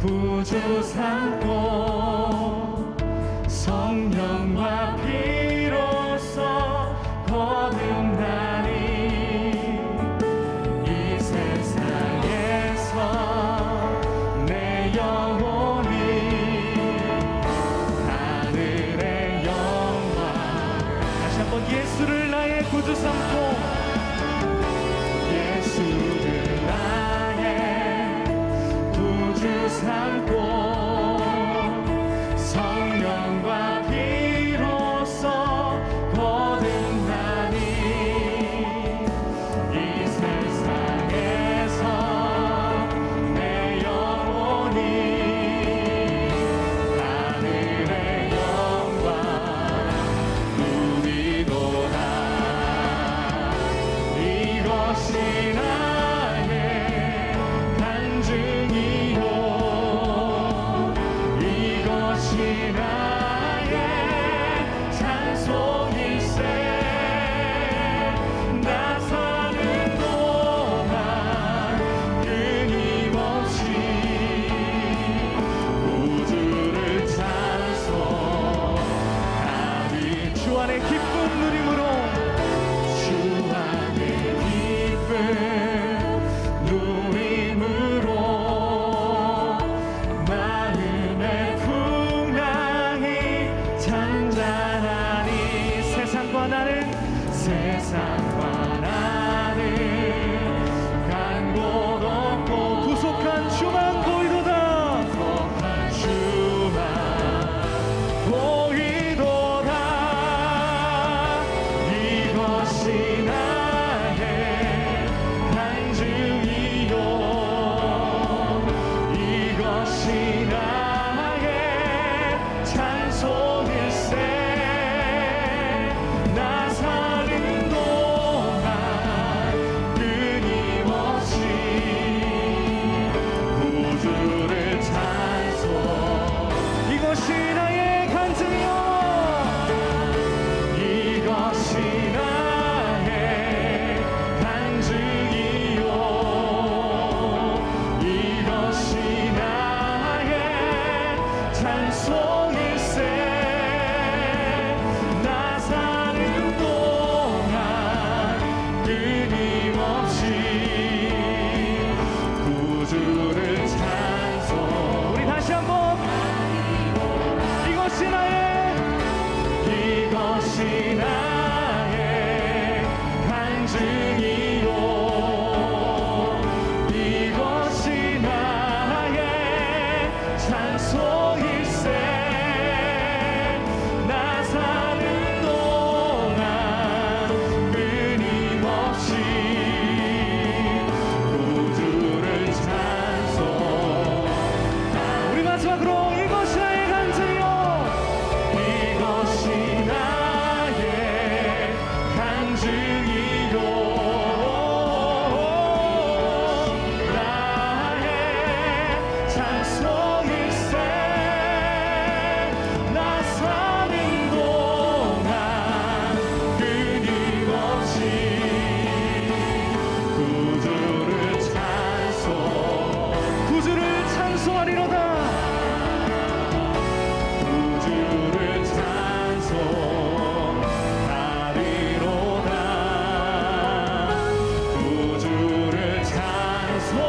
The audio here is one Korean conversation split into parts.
구주 삼고 성령과 피로써 거듭나니 이 세상에서 내 영혼이 하늘의 영광. 다시 한번 예수를 나의 구주 삼고, 예수를 나의 구주 삼고 성령과 피로써 거듭나니 이 세상에서 내 영혼이 하늘의 영광 누리도다. 이것이 나의 간증이요, 이것이 나의 찬송일세. 나 사는 동안 끊임없이 우주를 찬송하리. 주 안의 기쁨 누림으로, 주 안의 기쁨 누림으로 마음의 풍랑이 잔잔하니 세상과 나는 간 곳 없고 구속한 주만 보이도다. 구속한 주만 보이도다. 이것이 나의 간증이요, 이것이 나의 찬송일세. 나 사는 동안 끊임없이 우주를 찬송. 이것이 나의 간증이요, 이것이 나의 간증이요, 이것이 나의 찬송일세. 나 사는 동안 끊임없이 구주를 찬송. 우리 다시 한번, 이것이 나의, 이것이 나의 간증이요, 이것이 나의 찬송일세. 나 사는 동안 끊임없이 우주를 찬송. 우리 마지막으로, 이것이 나의 간증이요, 이것이 나의 간증이요, 나의 찬송일세. 나 사는 동안 끊임없이 구주를 찬송. 구주를 찬송하리로다. 구주를 찬송하리로다. 구주를 찬송하리로다.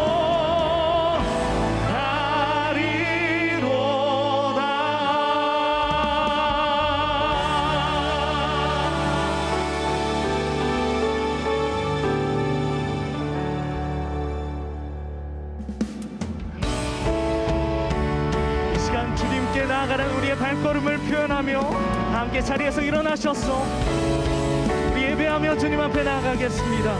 이 시간 주님께 나아가는 우리의 발걸음을 표현하며 함께 자리에서 일어나셨어. 우리 예배하며 주님 앞에 나아가겠습니다.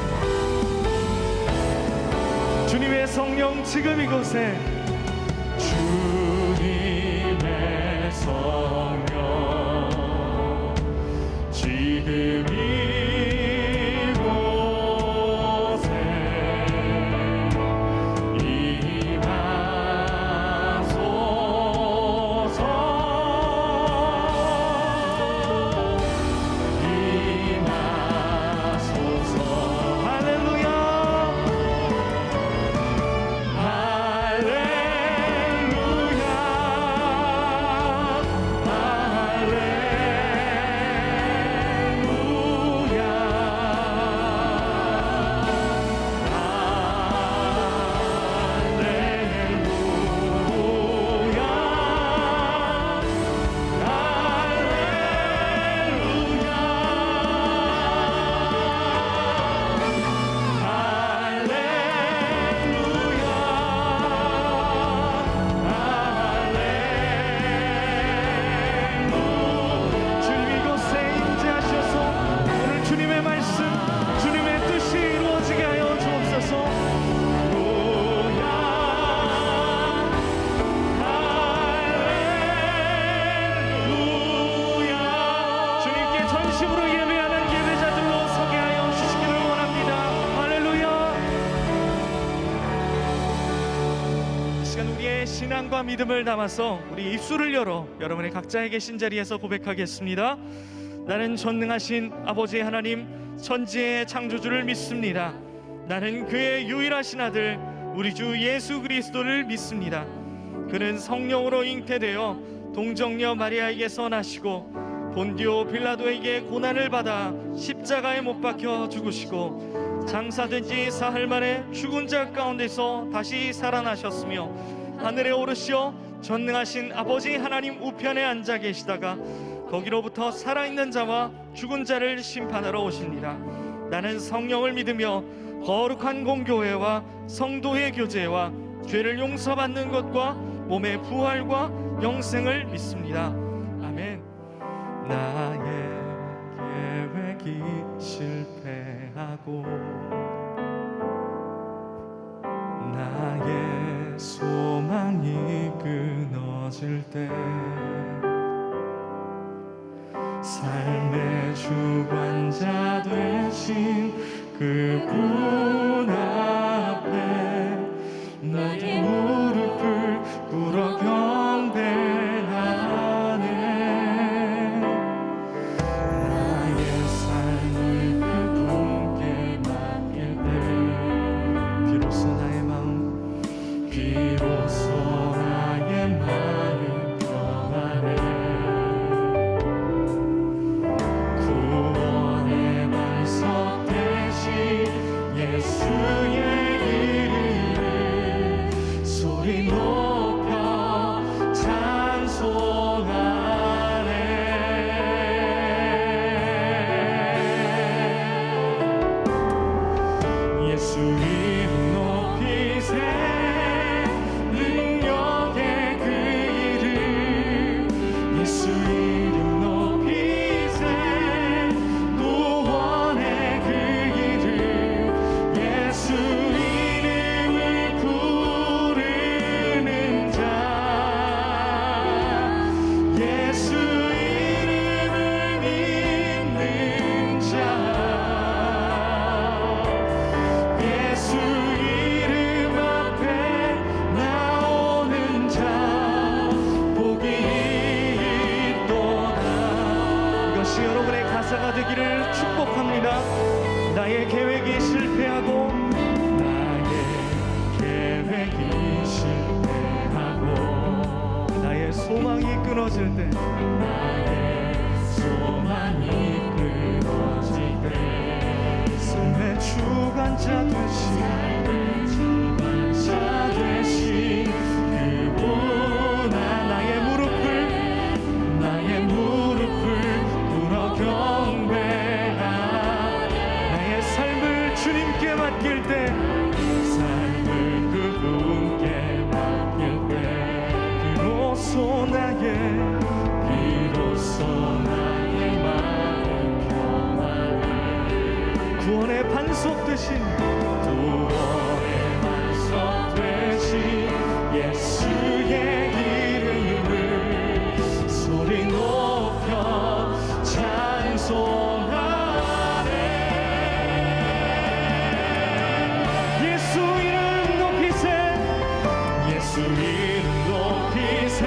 주님의 성령 지금 이곳에, 주님의 성령 지금 이곳에 임하소서. 할렐루야, 할렐루야. 우리의 신앙과 믿음을 담아서 우리 입술을 열어 여러분의 각자의 계신 자리에서 고백하겠습니다. 나는 전능하신 아버지 하나님 천지의 창조주를 믿습니다. 나는 그의 유일하신 아들 우리 주 예수 그리스도를 믿습니다. 그는 성령으로 잉태되어 동정녀 마리아에게서 나시고 본디오 빌라도에게 고난을 받아 십자가에 못 박혀 죽으시고 장사된 지 사흘 만에 죽은 자 가운데서 다시 살아나셨으며 하늘에 오르시어 전능하신 아버지 하나님 우편에 앉아 계시다가 거기로부터 살아있는 자와 죽은 자를 심판하러 오십니다. 나는 성령을 믿으며 거룩한 공교회와 성도의 교제와 죄를 용서받는 것과 몸의 부활과 영생을 믿습니다. 아멘. 나의 계획이 실패하고 나의 소망이 끊어질 때 삶의 주관자 되신 그분 앞에 나의 무릎을 꿇어 경배하네. 나의 삶을 그분께 맡길 때 비로소 나의 마음 평안해. 구원의 반석 되신 예수의 이름을 소리 높여 찬송하네. 예수 이름 높이세. 능력의 그 이름 예수 이름 높이세. 구원의 그 이름 예수 이름을 부르는 자 예수 이름을 믿는 자 예수 이름 앞에 나오는 자 복이 있도다. 이것이 여러분의 가사가 되기를 축복합니다. 나의 계획이 실패하고 나의 계획이 실패하고 나의 소망이 끊어질 때 나의 소망이 끊어질 때 삶의 주관자 되신 그분 나의 무릎을 꿇어 경배하네. 나의 삶을 주님께 맡길 때 삶을 그분께 맡길 때 비로소 나의 마음 평안해. 구원의 반석 되신 예수의 이름을 소리 높여 찬송하네. 예수 이름 높이세. 예수 이름 높이세.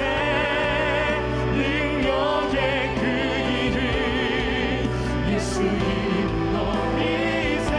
능력의 그 이름 예수 이름 높이세.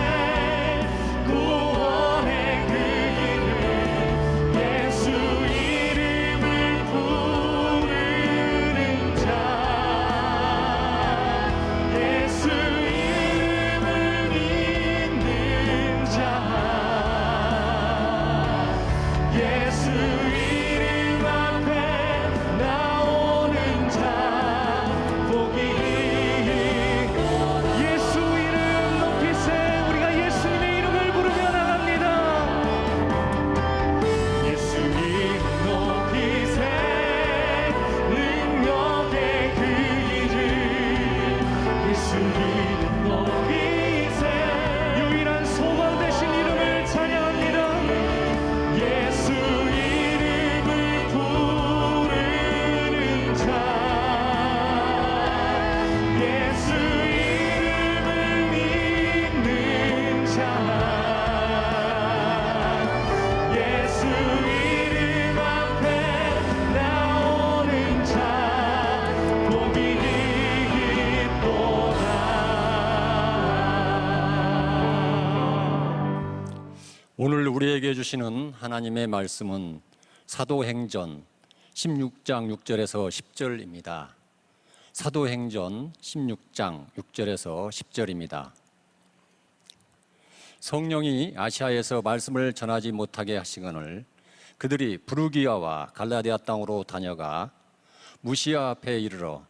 우리에게 주시는 하나님의 말씀은 사도행전 16장 6절에서 10절입니다. 사도행전 16장 6절에서 10절입니다. 성령이 아시아에서 말씀을 전하지 못하게 하시거늘 그들이 부르기아와 갈라디아 땅으로 다녀가 무시아 앞에 이르러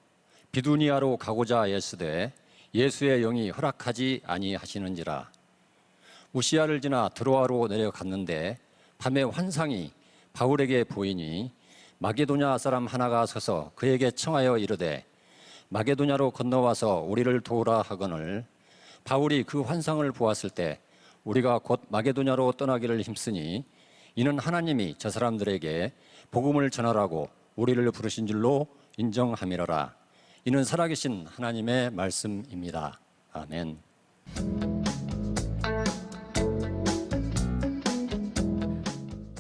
비두니아로 가고자 애쓰되 예수의 영이 허락하지 아니하시는지라. 무시아를 지나 드로아로 내려갔는데 밤에 환상이 바울에게 보이니 마게도냐 사람 하나가 서서 그에게 청하여 이르되 마게도냐로 건너와서 우리를 도우라 하거늘 바울이 그 환상을 보았을 때 우리가 곧 마게도냐로 떠나기를 힘쓰니 이는 하나님이 저 사람들에게 복음을 전하라고 우리를 부르신 줄로 인정함이로라. 이는 살아계신 하나님의 말씀입니다. 아멘.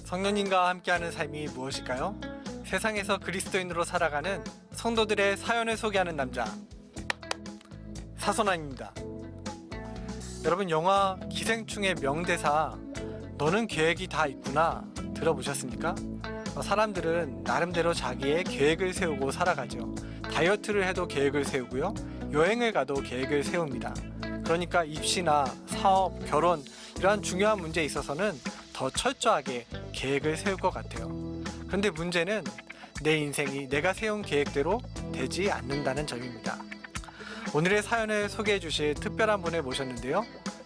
성령님과 함께하는 삶이 무엇일까요? 세상에서 그리스도인으로 살아가는 성도들의 사연을 소개하는 남자 사선아입니다. 여러분, 영화 기생충의 명대사 너는 계획이 다 있구나 들어보셨습니까? 사람들은 나름대로 자기의 계획을 세우고 살아가죠. 다이어트를 해도 계획을 세우고요, 여행을 가도 계획을 세웁니다. 그러니까 입시나 사업, 결혼 이러한 중요한 문제에 있어서는 더 철저하게 계획을 세울 것 같아요. 그런데 문제는 내 인생이 내가 세운 계획대로 되지 않는다는 점입니다. 오늘의 사연을 소개해 주실 특별한 분을 모셨는데요.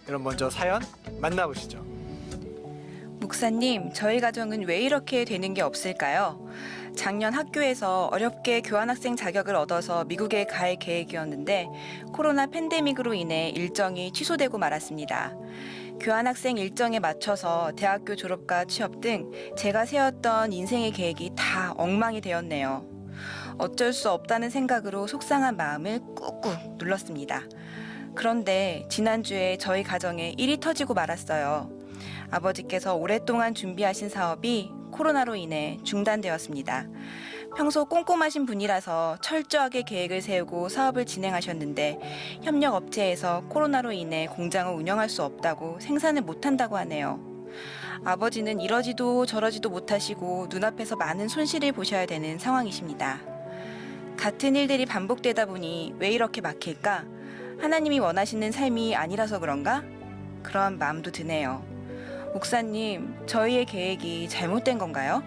여러분, 먼저 사연 만나보시죠. 목사님, 저희 가정은 왜 이렇게 되는 게 없을까요? 작년 학교에서 어렵게 교환학생 자격을 얻어서 미국에 갈 계획이었는데 코로나 팬데믹으로 인해 일정이 취소되고 말았습니다. 교환학생 일정에 맞춰서 대학교 졸업과 취업 등 제가 세웠던 인생의 계획이 다 엉망이 되었네요. 어쩔 수 없다는 생각으로 속상한 마음을 꾹꾹 눌렀습니다. 그런데 지난주에 저희 가정에 일이 터지고 말았어요. 아버지께서 오랫동안 준비하신 사업이 코로나로 인해 중단되었습니다. 평소 꼼꼼하신 분이라서 철저하게 계획을 세우고 사업을 진행하셨는데 협력업체에서 코로나로 인해 공장을 운영할 수 없다고 생산을 못한다고 하네요. 아버지는 이러지도 저러지도 못하시고 눈앞에서 많은 손실을 보셔야 되는 상황이십니다. 같은 일들이 반복되다 보니 왜 이렇게 막힐까? 하나님이 원하시는 삶이 아니라서 그런가? 그런 마음도 드네요. 목사님, 저희의 계획이 잘못된 건가요?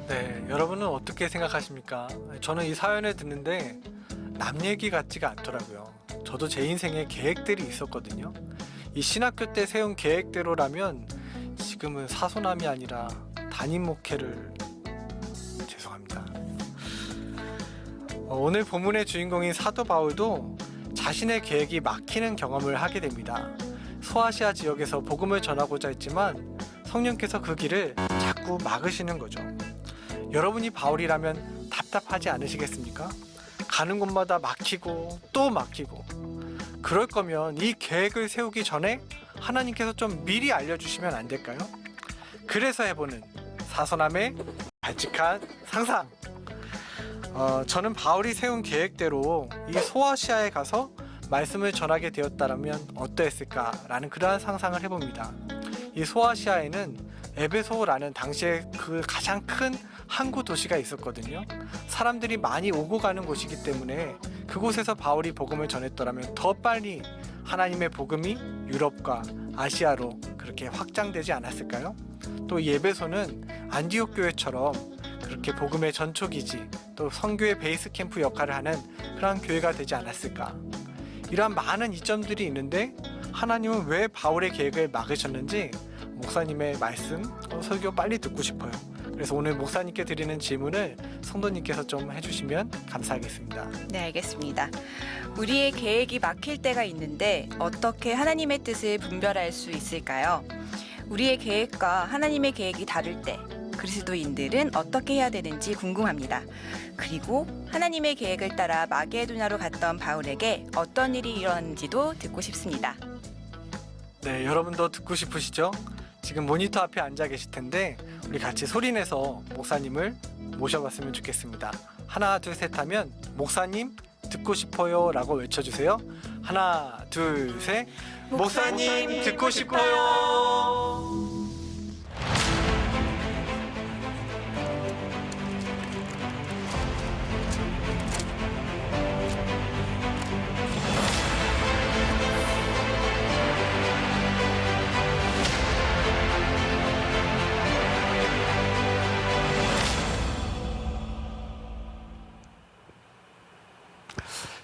네, 여러분은 어떻게 생각하십니까? 저는 이 사연을 듣는데 남 얘기 같지가 않더라고요. 저도 제 인생에 계획들이 있었거든요. 이 신학교 때 세운 계획대로라면 지금은 사소남이 아니라 담임 목회를 죄송합니다. 오늘 본문의 주인공인 사도 바울도 자신의 계획이 막히는 경험을 하게 됩니다. 소아시아 지역에서 복음을 전하고자 했지만 성령께서 그 길을 자꾸 막으시는 거죠. 여러분이 바울이라면 답답하지 않으시겠습니까? 가는 곳마다 막히고 또 막히고. 그럴 거면 이 계획을 세우기 전에 하나님께서 좀 미리 알려주시면 안 될까요? 그래서 해보는 사소남의 발칙한 상상. 저는 바울이 세운 계획대로 이 소아시아에 가서 말씀을 전하게 되었다면 어떠했을까라는 그러한 상상을 해봅니다. 이 소아시아에는 에베소라는 당시에 그 가장 큰 항구 도시가 있었거든요. 사람들이 많이 오고 가는 곳이기 때문에 그곳에서 바울이 복음을 전했더라면 더 빨리 하나님의 복음이 유럽과 아시아로 그렇게 확장되지 않았을까요? 또 이 에베소는 안디옥 교회처럼 그렇게 복음의 전초기지, 또 선교의 베이스 캠프 역할을 하는 그러한 교회가 되지 않았을까? 이러한 많은 이점들이 있는데 하나님은 왜 바울의 계획을 막으셨는지 목사님의 말씀, 설교 빨리 듣고 싶어요. 그래서 오늘 목사님께 드리는 질문을 성도님께서 좀 해주시면 감사하겠습니다. 네, 알겠습니다. 우리의 계획이 막힐 때가 있는데 어떻게 하나님의 뜻을 분별할 수 있을까요? 우리의 계획과 하나님의 계획이 다를 때 그리스도인들은 어떻게 해야 되는지 궁금합니다. 그리고 하나님의 계획을 따라 마게도냐로 갔던 바울에게 어떤 일이 일어났는지도 듣고 싶습니다. 네, 여러분도 듣고 싶으시죠? 지금 모니터 앞에 앉아 계실 텐데 우리 같이 소리내서 목사님을 모셔봤으면 좋겠습니다. 하나, 둘, 셋 하면 목사님 듣고 싶어요 라고 외쳐주세요. 하나, 둘, 셋. 목사님 듣고 싶어요.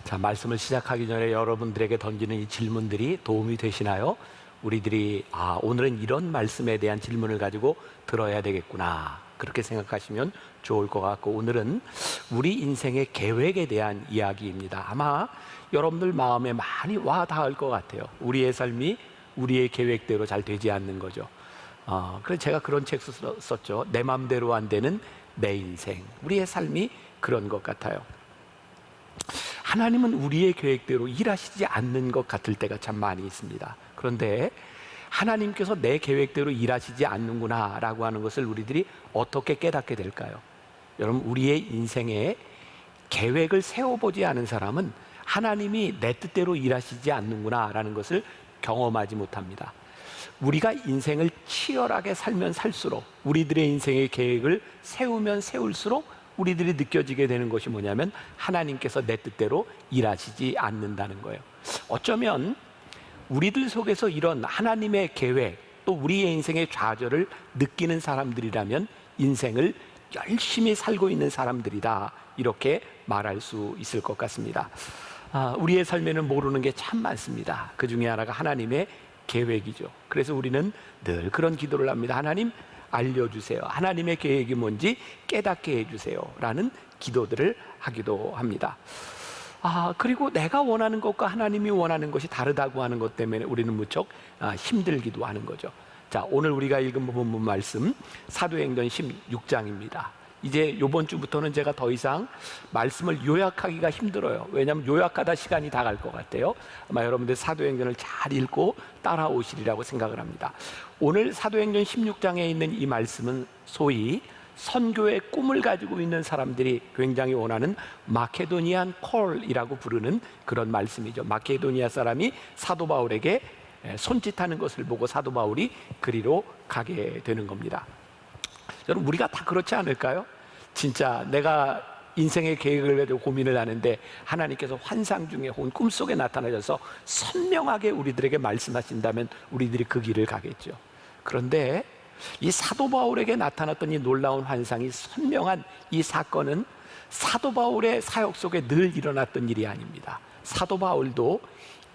자, 말씀을 시작하기 전에 여러분들에게 던지는 이 질문들이 도움이 되시나요? 우리들이 오늘은 이런 말씀에 대한 질문을 가지고 들어야 되겠구나, 그렇게 생각하시면 좋을 것 같고, 오늘은 우리 인생의 계획에 대한 이야기입니다. 아마 여러분들 마음에 많이 와 닿을 것 같아요. 우리의 삶이 우리의 계획대로 잘 되지 않는 거죠. 그래서 제가 그런 책 썼죠. 내 맘대로 안 되는 내 인생. 우리의 삶이 그런 것 같아요. 하나님은 우리의 계획대로 일하시지 않는 것 같을 때가 참 많이 있습니다. 그런데 하나님께서 내 계획대로 일하시지 않는구나 라고 하는 것을 우리들이 어떻게 깨닫게 될까요? 여러분, 우리의 인생에 계획을 세워보지 않은 사람은 하나님이 내 뜻대로 일하시지 않는구나 라는 것을 경험하지 못합니다. 우리가 인생을 치열하게 살면 살수록, 우리들의 인생의 계획을 세우면 세울수록 우리들이 느껴지게 되는 것이 뭐냐면 하나님께서 내 뜻대로 일하시지 않는다는 거예요. 어쩌면 우리들 속에서 이런 하나님의 계획, 또 우리의 인생의 좌절을 느끼는 사람들이라면 인생을 열심히 살고 있는 사람들이다, 이렇게 말할 수 있을 것 같습니다. 우리의 삶에는 모르는 게 참 많습니다. 그 중에 하나가 하나님의 계획이죠. 그래서 우리는 늘 그런 기도를 합니다. 하나님, 알려주세요. 하나님의 계획이 뭔지 깨닫게 해주세요 라는 기도들을 하기도 합니다. 그리고 내가 원하는 것과 하나님이 원하는 것이 다르다고 하는 것 때문에 우리는 무척 힘들기도 하는 거죠. 자, 오늘 우리가 읽은 본문 말씀 사도행전 16장입니다. 이제 이번 주부터는 제가 더 이상 말씀을 요약하기가 힘들어요. 왜냐하면 요약하다 시간이 다 갈 것 같아요. 아마 여러분들 사도행전을 잘 읽고 따라오시리라고 생각을 합니다. 오늘 사도행전 16장에 있는 이 말씀은 소위 선교의 꿈을 가지고 있는 사람들이 굉장히 원하는 마케도니안 콜이라고 부르는 그런 말씀이죠. 마케도니아 사람이 사도 바울에게 손짓하는 것을 보고 사도 바울이 그리로 가게 되는 겁니다. 여러분, 우리가 다 그렇지 않을까요? 진짜 내가 인생의 계획을 가지고 고민을 하는데 하나님께서 환상 중에 혹은 꿈속에 나타나셔서 선명하게 우리들에게 말씀하신다면 우리들이 그 길을 가겠죠. 그런데 이 사도 바울에게 나타났던 이 놀라운 환상이 선명한 이 사건은 사도 바울의 사역 속에 늘 일어났던 일이 아닙니다. 사도 바울도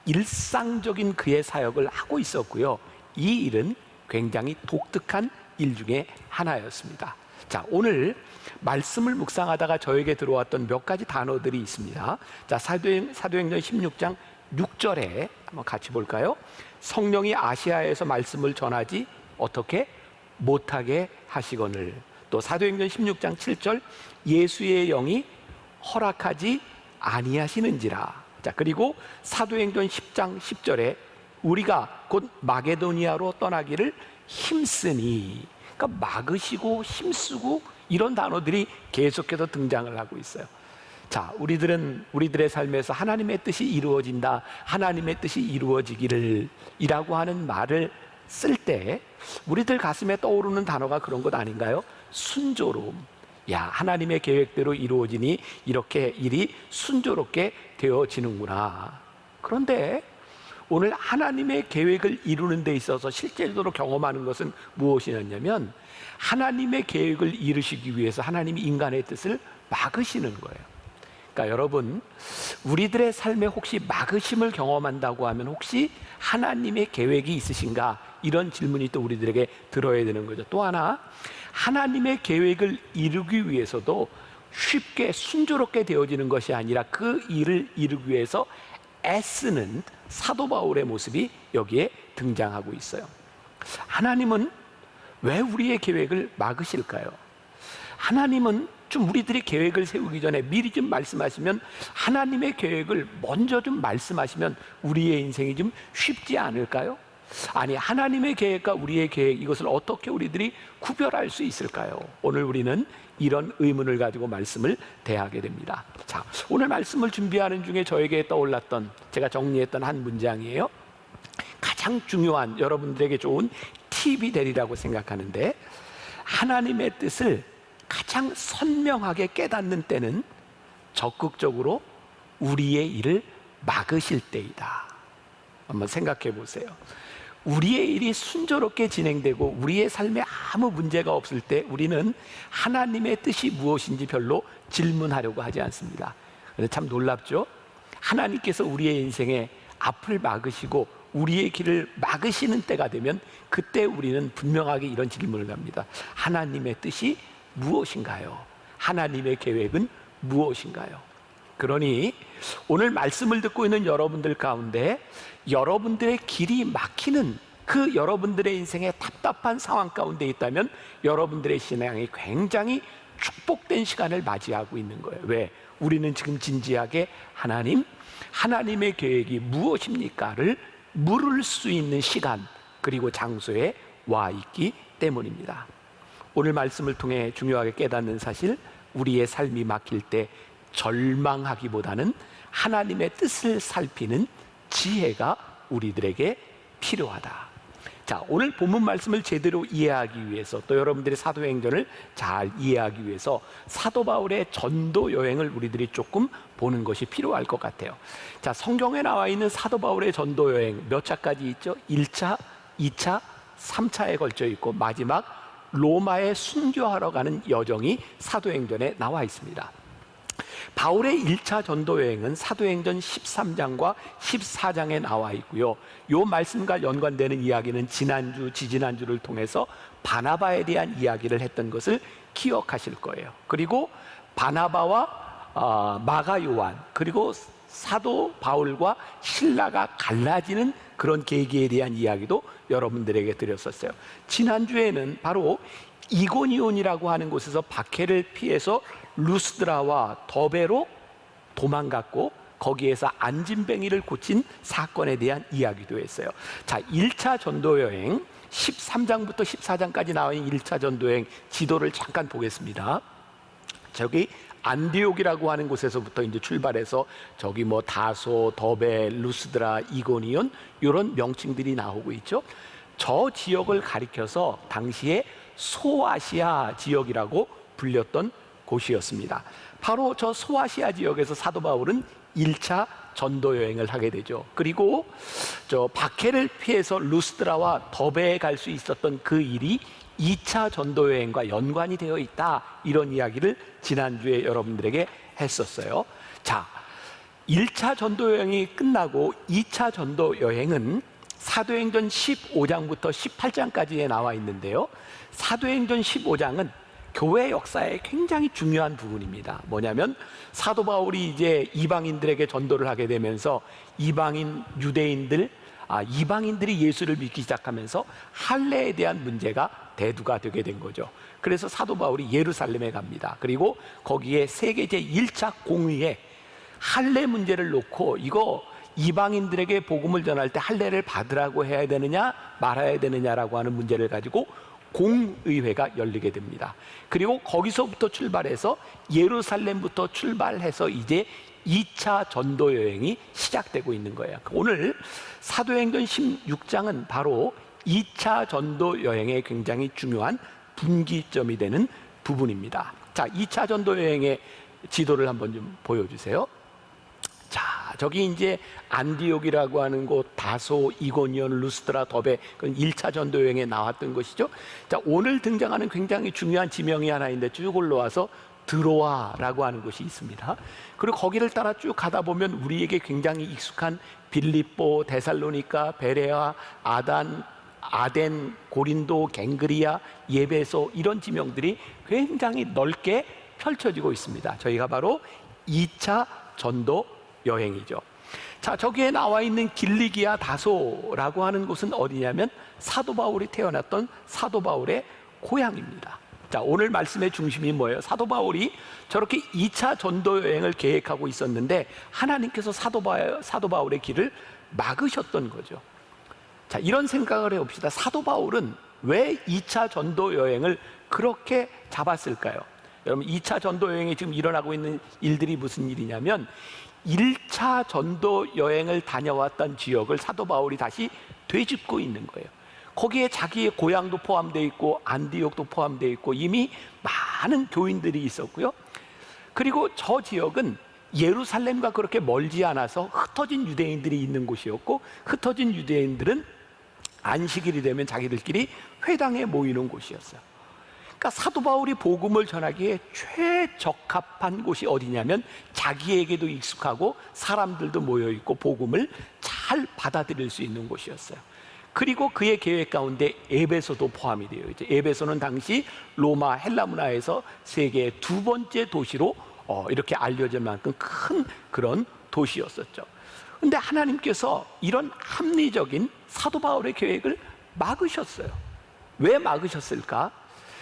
일상적인 그의 사역을 하고 있었고요, 이 일은 굉장히 독특한 일 중에 하나였습니다. 자, 오늘 말씀을 묵상하다가 저에게 들어왔던 몇 가지 단어들이 있습니다. 자, 사도행전 16장 6절에 한번 같이 볼까요? 성령이 아시아에서 말씀을 전하지 어떻게 못하게 하시거늘. 또 사도행전 16장 7절, 예수의 영이 허락하지 아니하시는지라. 자, 그리고 사도행전 10장 10절에 우리가 곧 마게도니아로 떠나기를 힘쓰니. 그러니까 막으시고 힘쓰고 이런 단어들이 계속해서 등장을 하고 있어요. 자, 우리들의 삶에서 하나님의 뜻이 이루어진다, 하나님의 뜻이 이루어지기를 이라고 하는 말을 쓸 때 우리들 가슴에 떠오르는 단어가 그런 것 아닌가요? 순조로움. 야, 하나님의 계획대로 이루어지니 이렇게 일이 순조롭게 되어지는구나. 그런데 오늘 하나님의 계획을 이루는 데 있어서 실제적으로 경험하는 것은 무엇이냐면 하나님의 계획을 이루시기 위해서 하나님이 인간의 뜻을 막으시는 거예요. 그러니까 여러분, 우리들의 삶에 혹시 막으심을 경험한다고 하면 혹시 하나님의 계획이 있으신가? 이런 질문이 또 우리들에게 들어야 되는 거죠. 또 하나, 하나님의 계획을 이루기 위해서도 쉽게 순조롭게 되어지는 것이 아니라 그 일을 이루기 위해서 애쓰는 사도 바울의 모습이 여기에 등장하고 있어요. 하나님은 왜 우리의 계획을 막으실까요? 하나님은 좀 우리들이 계획을 세우기 전에 미리 좀 말씀하시면, 하나님의 계획을 먼저 좀 말씀하시면 우리의 인생이 좀 쉽지 않을까요? 아니, 하나님의 계획과 우리의 계획, 이것을 어떻게 우리들이 구별할 수 있을까요? 오늘 우리는 이런 의문을 가지고 말씀을 대하게 됩니다. 자, 오늘 말씀을 준비하는 중에 저에게 떠올랐던, 제가 정리했던 한 문장이에요. 가장 중요한, 여러분들에게 좋은 팁이 되리라고 생각하는데, 하나님의 뜻을 가장 선명하게 깨닫는 때는 적극적으로 우리의 일을 막으실 때이다. 한번 생각해 보세요. 우리의 일이 순조롭게 진행되고 우리의 삶에 아무 문제가 없을 때 우리는 하나님의 뜻이 무엇인지 별로 질문하려고 하지 않습니다. 그런데 참 놀랍죠? 하나님께서 우리의 인생에 앞을 막으시고 우리의 길을 막으시는 때가 되면 그때 우리는 분명하게 이런 질문을 합니다. 하나님의 뜻이 무엇인가요? 하나님의 계획은 무엇인가요? 그러니 오늘 말씀을 듣고 있는 여러분들 가운데 여러분들의 길이 막히는 그 여러분들의 인생의 답답한 상황 가운데 있다면 여러분들의 신앙이 굉장히 축복된 시간을 맞이하고 있는 거예요. 왜? 우리는 지금 진지하게 하나님의 계획이 무엇입니까를 물을 수 있는 시간 그리고 장소에 와 있기 때문입니다. 오늘 말씀을 통해 중요하게 깨닫는 사실, 우리의 삶이 막힐 때 절망하기보다는 하나님의 뜻을 살피는 지혜가 우리들에게 필요하다. 자, 오늘 본문 말씀을 제대로 이해하기 위해서, 또 여러분들의 사도행전을 잘 이해하기 위해서 사도 바울의 전도 여행을 우리들이 조금 보는 것이 필요할 것 같아요. 자, 성경에 나와 있는 사도 바울의 전도 여행 몇 차까지 있죠? 1차, 2차, 3차에 걸쳐 있고 마지막 로마에 순교하러 가는 여정이 사도행전에 나와 있습니다. 바울의 1차 전도 여행은 사도행전 13장과 14장에 나와 있고요. 이 말씀과 연관되는 이야기는 지난주, 지지난주를 통해서 바나바에 대한 이야기를 했던 것을 기억하실 거예요. 그리고 바나바와 마가 요한, 그리고 사도 바울과 신라가 갈라지는 그런 계기에 대한 이야기도 여러분들에게 드렸었어요. 지난주에는 바로 이고니온이라고 하는 곳에서 박해를 피해서 루스드라와 더베로 도망갔고 거기에서 안진뱅이를 고친 사건에 대한 이야기도 했어요. 자, 1차 전도여행 13장부터 14장까지 나와 있는 1차 전도여행 지도를 잠깐 보겠습니다. 저기 안디옥이라고 하는 곳에서부터 이제 출발해서 저기 뭐 다소, 더베, 루스드라, 이고니온 이런 명칭들이 나오고 있죠. 저 지역을 가리켜서 당시에 소아시아 지역이라고 불렸던 곳이었습니다. 바로 저 소아시아 지역에서 사도 바울은 1차 전도 여행을 하게 되죠. 그리고 저 박해를 피해서 루스드라와 더베에 갈 수 있었던 그 일이 2차 전도 여행과 연관이 되어 있다, 이런 이야기를 지난주에 여러분들에게 했었어요. 자, 1차 전도 여행이 끝나고 2차 전도 여행은 사도행전 15장부터 18장까지에 나와 있는데요. 사도행전 15장은 교회 역사의 굉장히 중요한 부분입니다. 뭐냐면 사도 바울이 이제 이방인들에게 전도를 하게 되면서 이방인들이 예수를 믿기 시작하면서 할례에 대한 문제가 대두가 되게 된 거죠. 그래서 사도 바울이 예루살렘에 갑니다. 그리고 거기에 세계제 1차 공의회 할례 문제를 놓고 이거 이방인들에게 복음을 전할 때 할례를 받으라고 해야 되느냐 말아야 되느냐라고 하는 문제를 가지고 공의회가 열리게 됩니다. 그리고 거기서부터 출발해서 예루살렘부터 출발해서 이제 2차 전도 여행이 시작되고 있는 거예요. 오늘 사도행전 16장은 바로 2차 전도 여행의 굉장히 중요한 분기점이 되는 부분입니다. 자, 2차 전도 여행의 지도를 한번 좀 보여주세요. 자, 저기 이제 안디옥이라고 하는 곳, 다소, 이고니온, 루스드라, 더베, 그건 1차 전도 여행에 나왔던 것이죠. 자, 오늘 등장하는 굉장히 중요한 지명이 하나 있는데 쭉 올라와서 드로아라고 하는 곳이 있습니다. 그리고 거기를 따라 쭉 가다 보면 우리에게 굉장히 익숙한 빌립보, 데살로니가, 베레아, 아덴, 고린도, 갱그리아, 예베소, 이런 지명들이 굉장히 넓게 펼쳐지고 있습니다. 저희가 바로 2차 전도 여행이죠. 자, 저기에 나와 있는 길리기아 다소라고 하는 곳은 어디냐면 사도 바울이 태어났던 사도 바울의 고향입니다. 자, 오늘 말씀의 중심이 뭐예요? 사도 바울이 저렇게 2차 전도 여행을 계획하고 있었는데 하나님께서 사도 바울의 길을 막으셨던 거죠. 자, 이런 생각을 해봅시다. 사도 바울은 왜 2차 전도 여행을 그렇게 잡았을까요? 여러분, 2차 전도 여행에 지금 일어나고 있는 일들이 무슨 일이냐면 1차 전도 여행을 다녀왔던 지역을 사도 바울이 다시 되짚고 있는 거예요. 거기에 자기의 고향도 포함되어 있고 안디옥도 포함되어 있고 이미 많은 교인들이 있었고요. 그리고 저 지역은 예루살렘과 그렇게 멀지 않아서 흩어진 유대인들이 있는 곳이었고, 흩어진 유대인들은 안식일이 되면 자기들끼리 회당에 모이는 곳이었어요. 그러니까 사도 바울이 복음을 전하기에 최적합한 곳이 어디냐면 자기에게도 익숙하고 사람들도 모여있고 복음을 잘 받아들일 수 있는 곳이었어요. 그리고 그의 계획 가운데 에베소도 포함이 되어 있죠. 에베소는 당시 로마 헬라 문화에서 세계의 두 번째 도시로 이렇게 알려질 만큼 큰 그런 도시였었죠. 그런데 하나님께서 이런 합리적인 사도 바울의 계획을 막으셨어요. 왜 막으셨을까?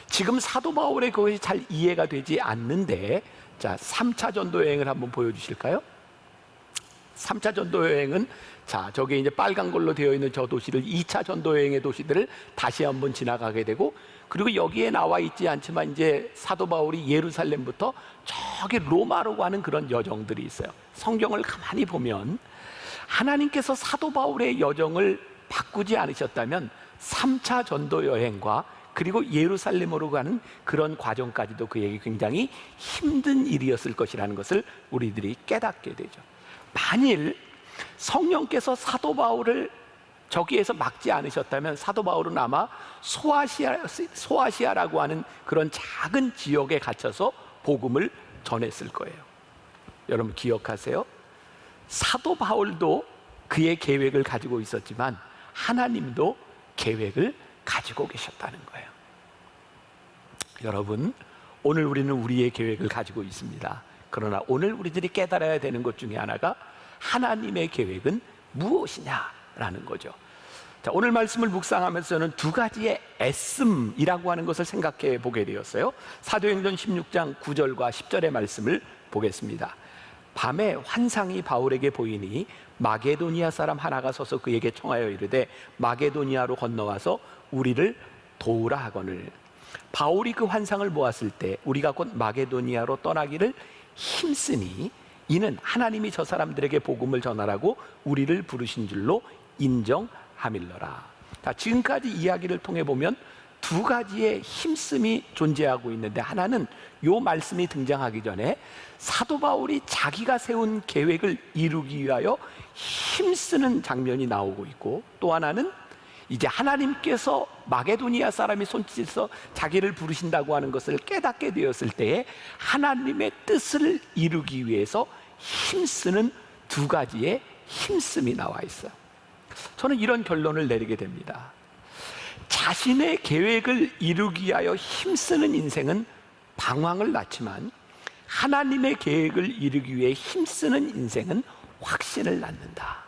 지금 사도 바울의 그것이 잘 이해가 되지 않는데, 자, 3차 전도 여행을 한번 보여주실까요? 3차 전도 여행은, 자, 저게 이제 빨간 걸로 되어 있는 저 도시를 2차 전도 여행의 도시들을 다시 한번 지나가게 되고, 그리고 여기에 나와 있지 않지만 이제 사도 바울이 예루살렘부터 저기 로마로 가는 그런 여정들이 있어요. 성경을 가만히 보면 하나님께서 사도 바울의 여정을 바꾸지 않으셨다면 3차 전도 여행과 그리고 예루살렘으로 가는 그런 과정까지도 그에게 굉장히 힘든 일이었을 것이라는 것을 우리들이 깨닫게 되죠. 만일 성령께서 사도 바울을 저기에서 막지 않으셨다면 사도 바울은 아마 소아시아라고 하는 그런 작은 지역에 갇혀서 복음을 전했을 거예요. 여러분 기억하세요? 사도 바울도 그의 계획을 가지고 있었지만 하나님도 계획을 가지고 계셨다는 거예요. 여러분, 오늘 우리는 우리의 계획을 가지고 있습니다. 그러나 오늘 우리들이 깨달아야 되는 것 중에 하나가 하나님의 계획은 무엇이냐라는 거죠. 자, 오늘 말씀을 묵상하면서 저는 두 가지의 애씀이라고 하는 것을 생각해 보게 되었어요. 사도행전 16장 9절과 10절의 말씀을 보겠습니다. 밤에 환상이 바울에게 보이니 마게도니아 사람 하나가 서서 그에게 청하여 이르되 마게도니아로 건너와서 우리를 도우라 하거늘. 바울이 그 환상을 보았을 때 우리가 곧 마게도니아로 떠나기를 힘쓰니 이는 하나님이 저 사람들에게 복음을 전하라고 우리를 부르신 줄로 인정함일러라. 자, 지금까지 이야기를 통해 보면 두 가지의 힘씀이 존재하고 있는데, 하나는 요 말씀이 등장하기 전에 사도 바울이 자기가 세운 계획을 이루기 위하여 힘쓰는 장면이 나오고 있고, 또 하나는 이제 하나님께서 마게도니아 사람이 손짓해서 자기를 부르신다고 하는 것을 깨닫게 되었을 때에 하나님의 뜻을 이루기 위해서 힘쓰는 두 가지의 힘씀이 나와 있어요. 저는 이런 결론을 내리게 됩니다. 자신의 계획을 이루기 위하여 힘쓰는 인생은 방황을 낳지만 하나님의 계획을 이루기 위해 힘쓰는 인생은 확신을 낳는다.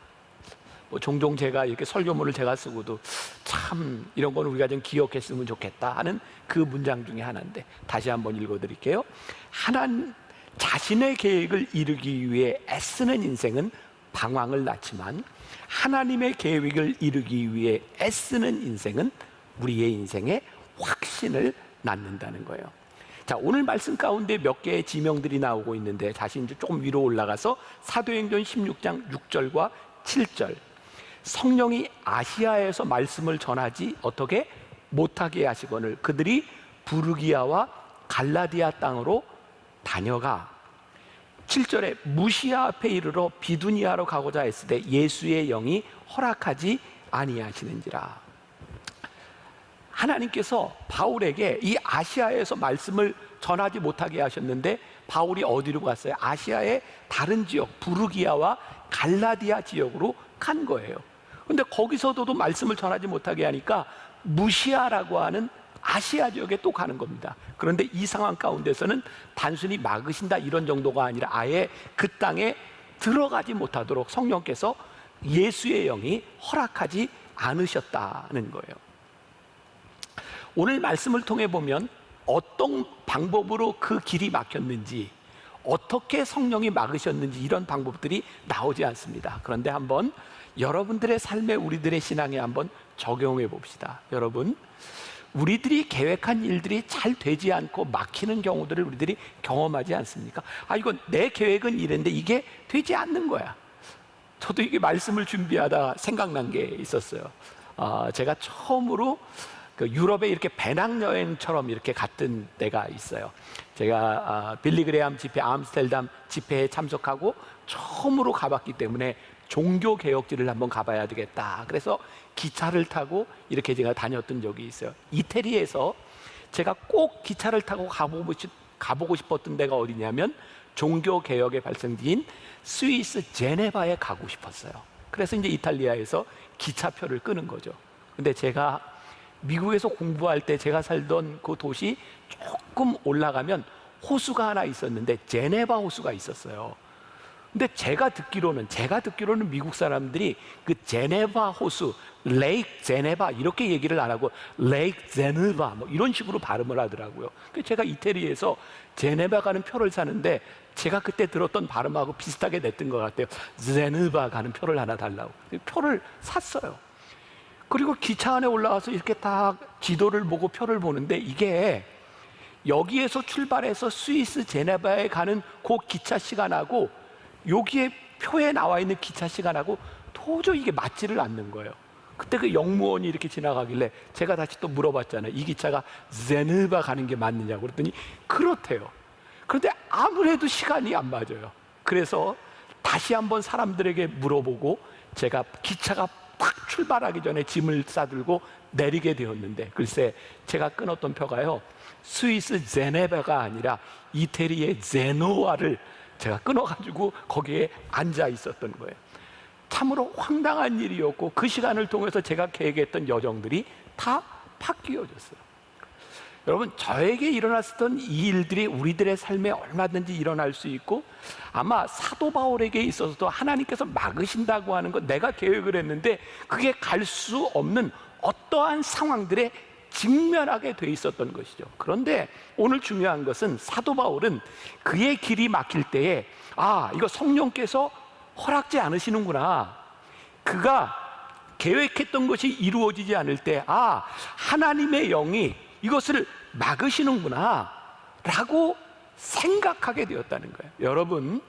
종종 제가 이렇게 설교문을 제가 쓰고도 참 이런 건 우리가 좀 기억했으면 좋겠다 하는 그 문장 중에 하나인데, 다시 한번 읽어드릴게요. 자신의 계획을 이루기 위해 애쓰는 인생은 방황을 낳지만 하나님의 계획을 이루기 위해 애쓰는 인생은 우리의 인생에 확신을 낳는다는 거예요. 자, 오늘 말씀 가운데 몇 개의 지명들이 나오고 있는데, 다시 이제 조금 위로 올라가서 사도행전 16장 6절과 7절. 성령이 아시아에서 말씀을 전하지 어떻게 못하게 하시거늘 그들이 부르기아와 갈라디아 땅으로 다녀가. 7절에 무시아 앞에 이르러 비두니아로 가고자 했을 때 예수의 영이 허락하지 아니하시는지라. 하나님께서 바울에게 이 아시아에서 말씀을 전하지 못하게 하셨는데 바울이 어디로 갔어요? 아시아의 다른 지역 부르기아와 갈라디아 지역으로 간 거예요. 그런데 거기서도 말씀을 전하지 못하게 하니까 무시아라고 하는 아시아 지역에 또 가는 겁니다. 그런데 이 상황 가운데서는 단순히 막으신다 이런 정도가 아니라 아예 그 땅에 들어가지 못하도록 성령께서 예수의 영이 허락하지 않으셨다는 거예요. 오늘 말씀을 통해 보면 어떤 방법으로 그 길이 막혔는지, 어떻게 성령이 막으셨는지 이런 방법들이 나오지 않습니다. 그런데 한번 여러분들의 삶에 우리들의 신앙에 한번 적용해 봅시다. 여러분, 우리들이 계획한 일들이 잘 되지 않고 막히는 경우들을 우리들이 경험하지 않습니까? 아, 이건 내 계획은 이랬는데 이게 되지 않는 거야. 저도 이게 말씀을 준비하다 생각난 게 있었어요. 제가 처음으로 그 유럽에 이렇게 배낭여행처럼 이렇게 갔던 때가 있어요. 제가 빌리그레암 집회, 암스테르담 집회에 참석하고 처음으로 가봤기 때문에 종교개혁지를 한번 가봐야 되겠다. 그래서 기차를 타고 이렇게 제가 다녔던 적이 있어요. 이태리에서 제가 꼭 기차를 타고 가보고 싶었던 데가 어디냐면 종교개혁의 발생지인 스위스 제네바에 가고 싶었어요. 그래서 이제 이탈리아에서 기차표를 끄는 거죠. 근데 제가 미국에서 공부할 때 제가 살던 그 도시 조금 올라가면 호수가 하나 있었는데 제네바 호수가 있었어요. 근데 제가 듣기로는 미국 사람들이 그 제네바 호수, 레이크 제네바 이렇게 얘기를 안 하고 레이크 제네바 뭐 이런 식으로 발음을 하더라고요. 그래서 제가 이태리에서 제네바 가는 표를 사는데 제가 그때 들었던 발음하고 비슷하게 냈던 것 같아요. 제네바 가는 표를 하나 달라고. 표를 샀어요. 그리고 기차 안에 올라와서 이렇게 딱 지도를 보고 표를 보는데 이게 여기에서 출발해서 스위스 제네바에 가는 그 기차 시간하고 여기에 표에 나와 있는 기차 시간하고 도저히 이게 맞지를 않는 거예요. 그때 그 영무원이 이렇게 지나가길래 제가 다시 또 물어봤잖아요. 이 기차가 제네바 가는 게 맞느냐고 그랬더니 그렇대요. 그런데 아무래도 시간이 안 맞아요. 그래서 다시 한번 사람들에게 물어보고 제가 기차가 딱 출발하기 전에 짐을 싸들고 내리게 되었는데 글쎄 제가 끊었던 표가요, 스위스 제네바가 아니라 이태리의 제노아를 제가 끊어가지고 거기에 앉아 있었던 거예요. 참으로 황당한 일이었고 그 시간을 통해서 제가 계획했던 여정들이 다 바뀌어졌어요. 여러분, 저에게 일어났던 이 일들이 우리들의 삶에 얼마든지 일어날 수 있고 아마 사도 바울에게 있어서도 하나님께서 막으신다고 하는 것, 내가 계획을 했는데 그게 갈 수 없는 어떠한 상황들에 직면하게 돼 있었던 것이죠. 그런데 오늘 중요한 것은 사도 바울은 그의 길이 막힐 때에 이거 성령께서 허락지 않으시는구나, 그가 계획했던 것이 이루어지지 않을 때 하나님의 영이 이것을 막으시는구나 라고 생각하게 되었다는 거예요. 여러분,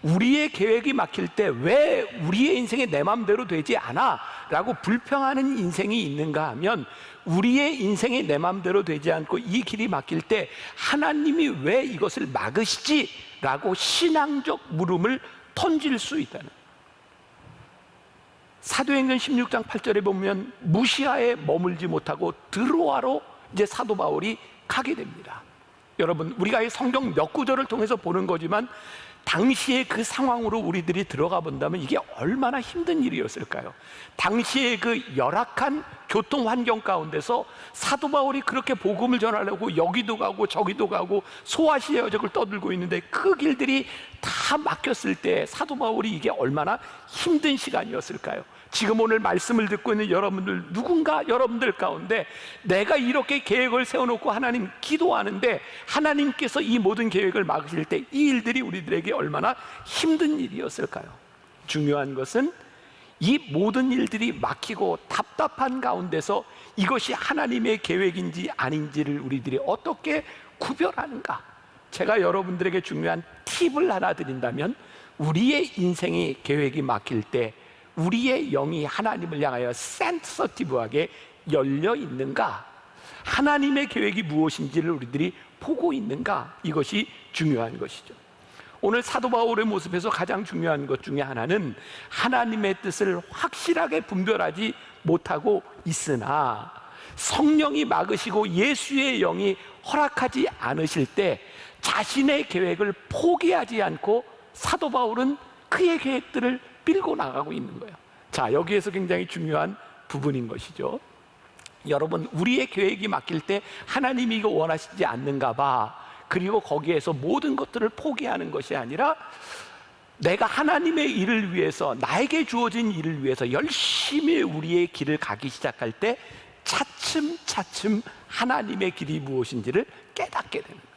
우리의 계획이 막힐 때 왜 우리의 인생이 내 마음대로 되지 않아 라고 불평하는 인생이 있는가 하면, 우리의 인생이 내 마음대로 되지 않고 이 길이 막힐 때 하나님이 왜 이것을 막으시지 라고 신앙적 물음을 던질 수 있다는 거예요. 사도행전 16장 8절에 보면 무시아에 머물지 못하고 드로아로 이제 사도 바울이 가게 됩니다. 여러분, 우리가 이 성경 몇 구절을 통해서 보는 거지만 당시의 그 상황으로 우리들이 들어가 본다면 이게 얼마나 힘든 일이었을까요? 당시의 그 열악한 교통 환경 가운데서 사도 바울이 그렇게 복음을 전하려고 여기도 가고 저기도 가고 소아시아 여적을 떠들고 있는데 그 길들이 다 막혔을 때 사도 바울이 이게 얼마나 힘든 시간이었을까요? 지금 오늘 말씀을 듣고 있는 여러분들, 누군가 여러분들 가운데 내가 이렇게 계획을 세워놓고 하나님 기도하는데 하나님께서 이 모든 계획을 막으실 때 이 일들이 우리들에게 얼마나 힘든 일이었을까요? 중요한 것은 이 모든 일들이 막히고 답답한 가운데서 이것이 하나님의 계획인지 아닌지를 우리들이 어떻게 구별하는가? 제가 여러분들에게 중요한 팁을 하나 드린다면, 우리의 인생의 계획이 막힐 때 우리의 영이 하나님을 향하여 센서티브하게 열려 있는가, 하나님의 계획이 무엇인지를 우리들이 보고 있는가, 이것이 중요한 것이죠. 오늘 사도 바울의 모습에서 가장 중요한 것 중에 하나는 하나님의 뜻을 확실하게 분별하지 못하고 있으나 성령이 막으시고 예수의 영이 허락하지 않으실 때 자신의 계획을 포기하지 않고 사도 바울은 그의 계획들을 밀고 나가고 있는 거예요. 자, 여기에서 굉장히 중요한 부분인 것이죠. 여러분, 우리의 계획이 막힐 때 하나님이 이거 원하시지 않는가 봐, 그리고 거기에서 모든 것들을 포기하는 것이 아니라 내가 하나님의 일을 위해서, 나에게 주어진 일을 위해서 열심히 우리의 길을 가기 시작할 때 차츰차츰 하나님의 길이 무엇인지를 깨닫게 되는 거예요.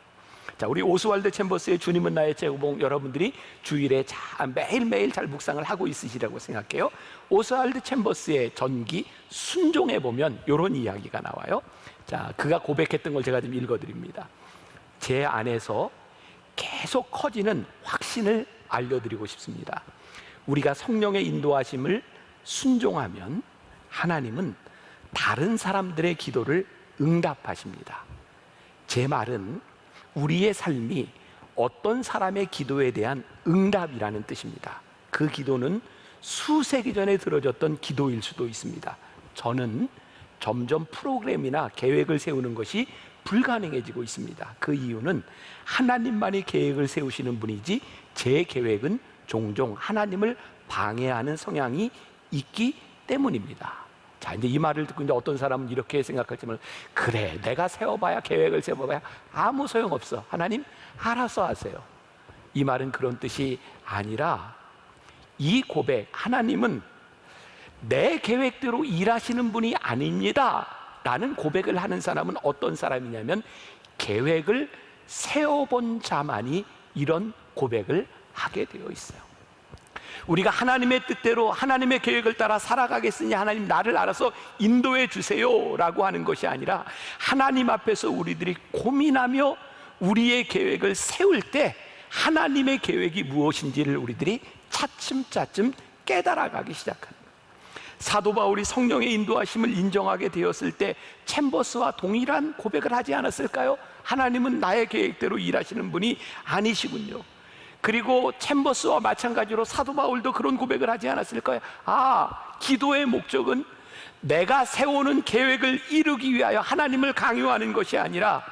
자, 우리 오스왈드 챔버스의 주님은 나의 제공봉 여러분들이 주일에 매일매일 잘 묵상을 하고 있으시라고 생각해요. 오스왈드 챔버스의 전기 순종에 보면 이런 이야기가 나와요. 자, 그가 고백했던 걸 제가 좀 읽어드립니다. 제 안에서 계속 커지는 확신을 알려드리고 싶습니다. 우리가 성령의 인도하심을 순종하면 하나님은 다른 사람들의 기도를 응답하십니다. 제 말은 우리의 삶이 어떤 사람의 기도에 대한 응답이라는 뜻입니다. 그 기도는 수세기 전에 들어졌던 기도일 수도 있습니다. 저는 점점 프로그램이나 계획을 세우는 것이 불가능해지고 있습니다. 그 이유는 하나님만이 계획을 세우시는 분이지 제 계획은 종종 하나님을 방해하는 성향이 있기 때문입니다. 자, 이제 이 말을 듣고 이제 어떤 사람은 이렇게 생각할지만, 그래, 내가 세워봐야, 계획을 세워봐야 아무 소용없어. 하나님 알아서 하세요. 이 말은 그런 뜻이 아니라, 이 고백, 하나님은 내 계획대로 일하시는 분이 아닙니다 라는 고백을 하는 사람은 어떤 사람이냐면, 계획을 세워본 자만이 이런 고백을 하게 되어 있어요. 우리가 하나님의 뜻대로 하나님의 계획을 따라 살아가겠으니 하나님 나를 알아서 인도해 주세요 라고 하는 것이 아니라, 하나님 앞에서 우리들이 고민하며 우리의 계획을 세울 때 하나님의 계획이 무엇인지를 우리들이 차츰차츰 깨달아가기 시작합니다. 사도 바울이 성령의 인도하심을 인정하게 되었을 때 챔버스와 동일한 고백을 하지 않았을까요? 하나님은 나의 계획대로 일하시는 분이 아니시군요. 그리고 챔버스와 마찬가지로 사도 바울도 그런 고백을 하지 않았을까요? 기도의 목적은 내가 세우는 계획을 이루기 위하여 하나님을 강요하는 것이 아니라,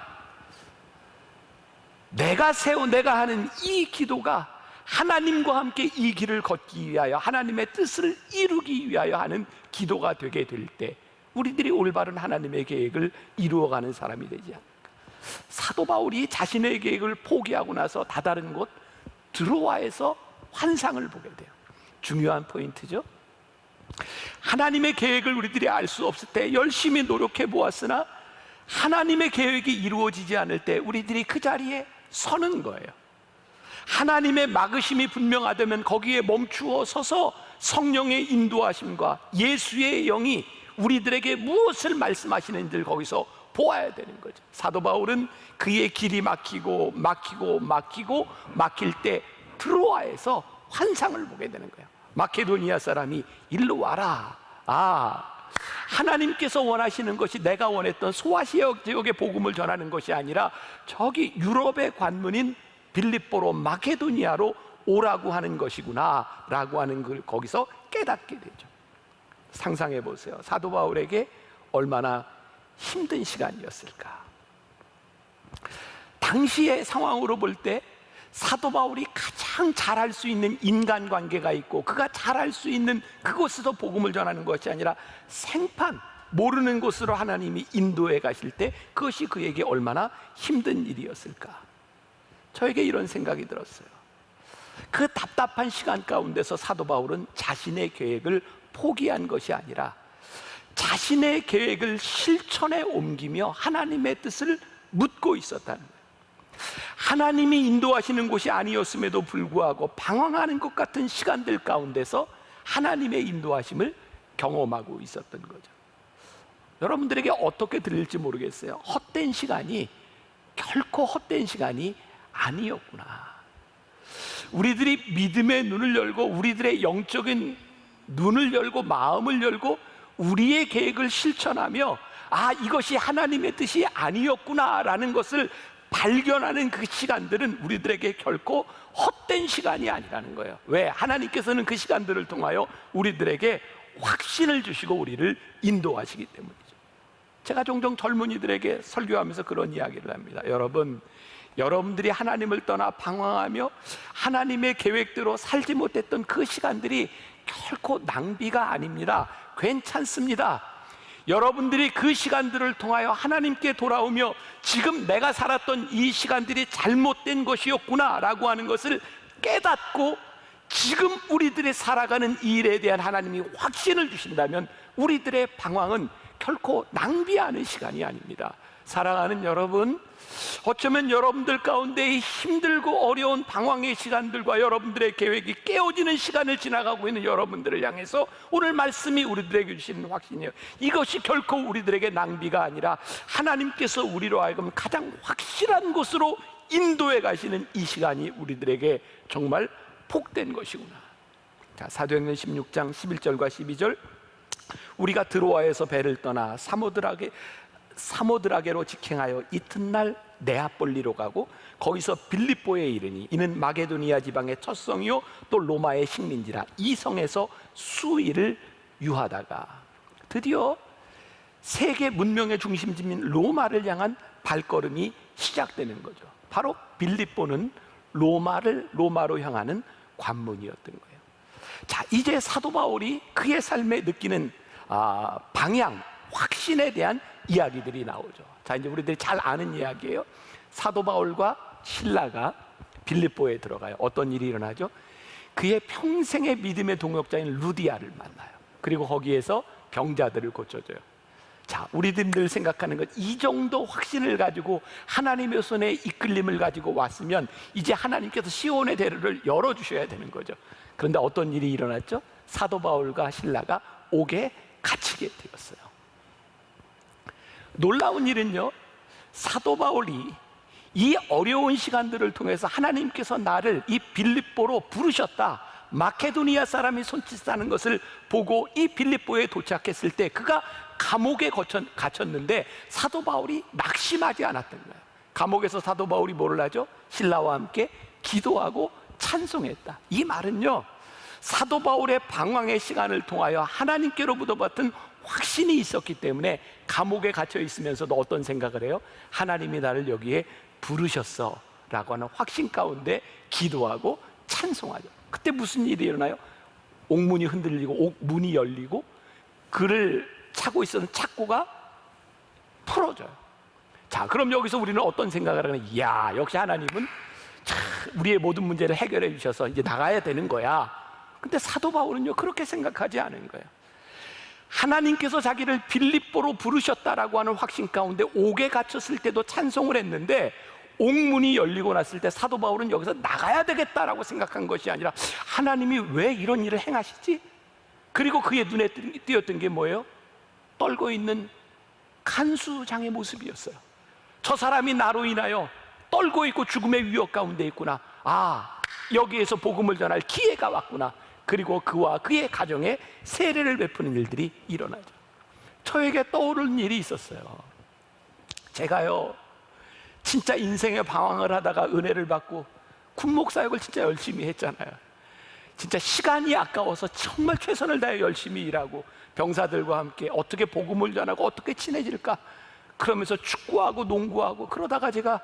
내가 하는 이 기도가 하나님과 함께 이 길을 걷기 위하여 하나님의 뜻을 이루기 위하여 하는 기도가 되게 될 때 우리들이 올바른 하나님의 계획을 이루어가는 사람이 되지 않을까. 사도 바울이 자신의 계획을 포기하고 나서 다다른 곳 드로아에서 환상을 보게 돼요. 중요한 포인트죠. 하나님의 계획을 우리들이 알 수 없을 때 열심히 노력해 보았으나 하나님의 계획이 이루어지지 않을 때 우리들이 그 자리에 서는 거예요. 하나님의 막으심이 분명하다면 거기에 멈추어 서서 성령의 인도하심과 예수의 영이 우리들에게 무엇을 말씀하시는지를 거기서 보아야 되는 거죠. 사도 바울은 그의 길이 막히고 막힐 때 드로아에서 환상을 보게 되는 거예요. 마케도니아 사람이 일로 와라. 하나님께서 원하시는 것이 내가 원했던 소아시아 지역의 복음을 전하는 것이 아니라 저기 유럽의 관문인 빌립보로 마케도니아로 오라고 하는 것이구나 라고 하는 걸 거기서 깨닫게 되죠. 상상해 보세요. 사도 바울에게 얼마나 힘든 시간이었을까. 당시의 상황으로 볼 때 사도 바울이 가장 잘할 수 있는 인간관계가 있고 그가 잘할 수 있는 그곳에서 복음을 전하는 것이 아니라 생판 모르는 곳으로 하나님이 인도해 가실 때 그것이 그에게 얼마나 힘든 일이었을까. 저에게 이런 생각이 들었어요. 그 답답한 시간 가운데서 사도 바울은 자신의 계획을 포기한 것이 아니라 자신의 계획을 실천에 옮기며 하나님의 뜻을 묻고 있었다는 거예요. 하나님이 인도하시는 곳이 아니었음에도 불구하고 방황하는 것 같은 시간들 가운데서 하나님의 인도하심을 경험하고 있었던 거죠. 여러분들에게 어떻게 들릴지 모르겠어요. 헛된 시간이 결코 헛된 시간이 아니었구나. 우리들이 믿음의 눈을 열고 우리들의 영적인 눈을 열고 마음을 열고 우리의 계획을 실천하며 이것이 하나님의 뜻이 아니었구나라는 것을 발견하는 그 시간들은 우리들에게 결코 헛된 시간이 아니라는 거예요. 왜? 하나님께서는 그 시간들을 통하여 우리들에게 확신을 주시고 우리를 인도하시기 때문이죠. 제가 종종 젊은이들에게 설교하면서 그런 이야기를 합니다. 여러분들이 하나님을 떠나 방황하며 하나님의 계획대로 살지 못했던 그 시간들이 결코 낭비가 아닙니다. 괜찮습니다. 여러분들이 그 시간들을 통하여 하나님께 돌아오며 지금 내가 살았던 이 시간들이 잘못된 것이었구나 라고 하는 것을 깨닫고 지금 우리들이 살아가는 이 일에 대한 하나님이 확신을 주신다면 우리들의 방황은 결코 낭비하는 시간이 아닙니다. 사랑하는 여러분, 어쩌면 여러분들 가운데 힘들고 어려운 방황의 시간들과 여러분들의 계획이 깨어지는 시간을 지나가고 있는 여러분들을 향해서 오늘 말씀이 우리들에게 주시는 확신이에요. 이것이 결코 우리들에게 낭비가 아니라 하나님께서 우리로 하여금 가장 확실한 곳으로 인도해 가시는 이 시간이 우리들에게 정말 복된 것이구나. 자, 사도행전 16장 11절과 12절, 우리가 드로아에서 배를 떠나 사모드라게로 직행하여 이튿날 네아폴리로 가고 거기서 빌립보에 이르니 이는 마게도니아 지방의 첫 성이요 또 로마의 식민지라. 이 성에서 수일을 유하다가 드디어 세계 문명의 중심지인 로마를 향한 발걸음이 시작되는 거죠. 바로 빌립보는 로마로 향하는 관문이었던 거예요. 자, 이제 사도 바울이 그의 삶에 느끼는 방향, 확신에 대한 이야기들이 나오죠. 자, 이제 우리들이 잘 아는 이야기예요. 사도 바울과 신라가 빌립보에 들어가요. 어떤 일이 일어나죠? 그의 평생의 믿음의 동역자인 루디아를 만나요. 그리고 거기에서 병자들을 고쳐줘요. 자, 우리들 늘 생각하는 것, 이 정도 확신을 가지고 하나님의 손에 이끌림을 가지고 왔으면 이제 하나님께서 시온의 대로를 열어주셔야 되는 거죠. 그런데 어떤 일이 일어났죠? 사도 바울과 신라가 옥에 갇히게 되었어요. 놀라운 일은요, 사도 바울이 이 어려운 시간들을 통해서 하나님께서 나를 이 빌립보로 부르셨다, 마케도니아 사람이 손짓 싸는 것을 보고 이 빌립보에 도착했을 때 그가 감옥에 갇혔는데 사도 바울이 낙심하지 않았던 거예요. 감옥에서 사도 바울이 뭐를 하죠? 신라와 함께 기도하고 찬송했다. 이 말은요, 사도 바울의 방황의 시간을 통하여 하나님께로부터 받은 확신이 있었기 때문에 감옥에 갇혀 있으면서도 어떤 생각을 해요? 하나님이 나를 여기에 부르셨어 라고 하는 확신 가운데 기도하고 찬송하죠. 그때 무슨 일이 일어나요? 옥문이 흔들리고 옥문이 열리고 그를 차고 있었던 착고가 풀어져요. 자, 그럼 여기서 우리는 어떤 생각을 하냐? 이야, 역시 하나님은 우리의 모든 문제를 해결해 주셔서 이제 나가야 되는 거야. 근데 사도 바울은요, 그렇게 생각하지 않은 거예요. 하나님께서 자기를 빌립보로 부르셨다라고 하는 확신 가운데 옥에 갇혔을 때도 찬송을 했는데 옥문이 열리고 났을 때 사도 바울은 여기서 나가야 되겠다라고 생각한 것이 아니라 하나님이 왜 이런 일을 행하시지? 그리고 그의 눈에 띄었던 게 뭐예요? 떨고 있는 간수장의 모습이었어요. 저 사람이 나로 인하여 떨고 있고 죽음의 위협 가운데 있구나. 아, 여기에서 복음을 전할 기회가 왔구나. 그리고 그와 그의 가정에 세례를 베푸는 일들이 일어나죠. 저에게 떠오르는 일이 있었어요. 제가요, 진짜 인생의 방황을 하다가 은혜를 받고 군목 사역을 진짜 열심히 했잖아요. 진짜 시간이 아까워서 정말 최선을 다해 열심히 일하고 병사들과 함께 어떻게 복음을 전하고 어떻게 친해질까 그러면서 축구하고 농구하고 그러다가 제가